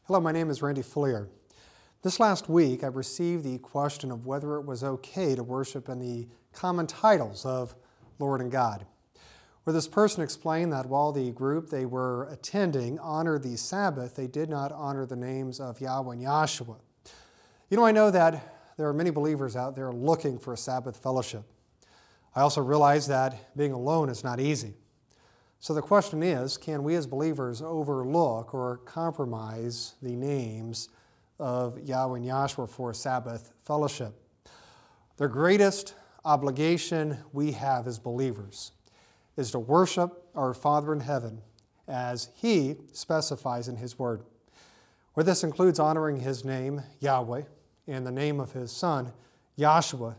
Hello, my name is Randy Fullier. This last week I received the question of whether it was okay to worship in the common titles of Lord and God, where this person explained that while the group they were attending honored the Sabbath, they did not honor the names of Yahweh and Yahshua. You know, I know that there are many believers out there looking for a Sabbath fellowship. I also realize that being alone is not easy. So the question is, can we as believers overlook or compromise the names of Yahweh and Yahshua for Sabbath fellowship? The greatest obligation we have as believers is to worship our Father in heaven as He specifies in His Word, where this includes honoring His name, Yahweh, and the name of His Son, Yahshua.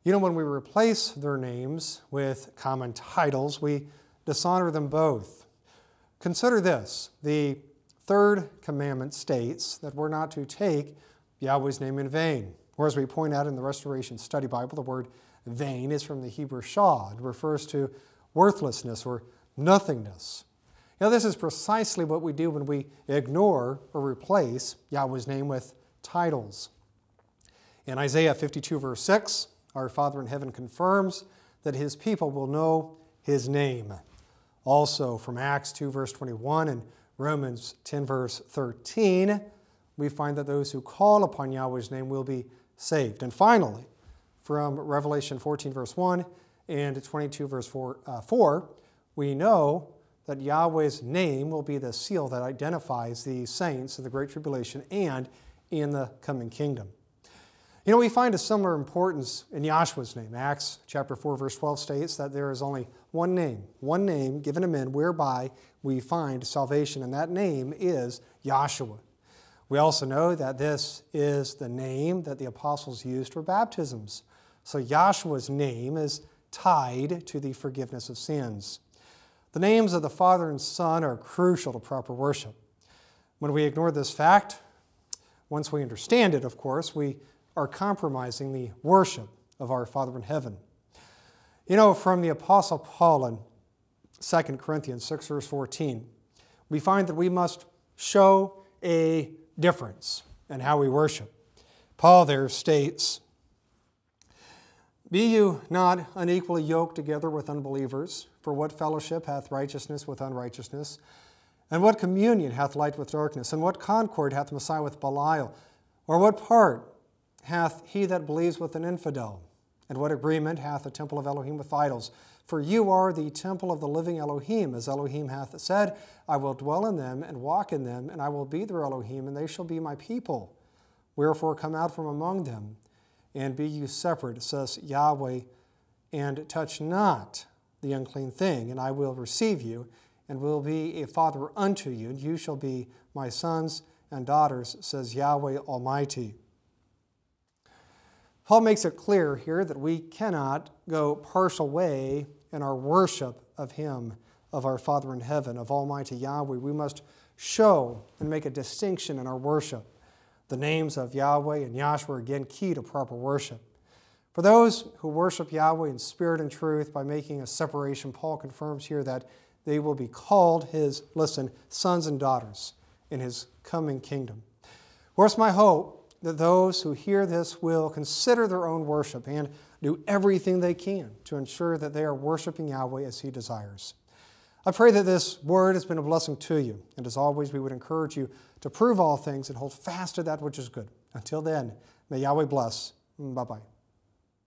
You know, when we replace their names with common titles, we dishonor them both. Consider this. The third commandment states that we're not to take Yahweh's name in vain. Or as we point out in the Restoration Study Bible, the word vain is from the Hebrew shah. It refers to worthlessness or nothingness. You know, this is precisely what we do when we ignore or replace Yahweh's name with titles. In Isaiah 52, verse 6, our Father in heaven confirms that His people will know His name. Also from Acts 2, verse 21 and Romans 10, verse 13, we find that those who call upon Yahweh's name will be saved. And finally, from Revelation 14, verse 1 and 22, verse 4, we know that Yahweh's name will be the seal that identifies the saints in the Great Tribulation and in the coming kingdom. You know, we find a similar importance in Yahshua's name. Acts chapter 4, verse 12 states that there is only one name given to men whereby we find salvation, and that name is Yahshua. We also know that this is the name that the apostles used for baptisms. So Yahshua's name is tied to the forgiveness of sins. The names of the Father and Son are crucial to proper worship. When we ignore this fact, once we understand it, of course, we are compromising the worship of our Father in heaven. You know, from the Apostle Paul in 2 Corinthians 6, verse 14, we find that we must show a difference in how we worship. Paul there states, "Be you not unequally yoked together with unbelievers, for what fellowship hath righteousness with unrighteousness? And what communion hath light with darkness? And what concord hath Messiah with Belial? Or what part hath he that believes with an infidel? And what agreement hath the temple of Elohim with idols? For you are the temple of the living Elohim, as Elohim hath said, I will dwell in them and walk in them, and I will be their Elohim, and they shall be my people. Wherefore come out from among them, and be you separate, says Yahweh, and touch not the unclean thing, and I will receive you, and will be a father unto you, and you shall be my sons and daughters, says Yahweh Almighty." Paul makes it clear here that we cannot go partial way in our worship of Him, of our Father in heaven, of Almighty Yahweh. We must show and make a distinction in our worship. The names of Yahweh and Yahshua are again key to proper worship. For those who worship Yahweh in spirit and truth by making a separation, Paul confirms here that they will be called His, sons and daughters in His coming kingdom. Of course, my hope that those who hear this will consider their own worship and do everything they can to ensure that they are worshiping Yahweh as He desires. I pray that this word has been a blessing to you, and as always, we would encourage you to prove all things and hold fast to that which is good. Until then, may Yahweh bless. Bye-bye.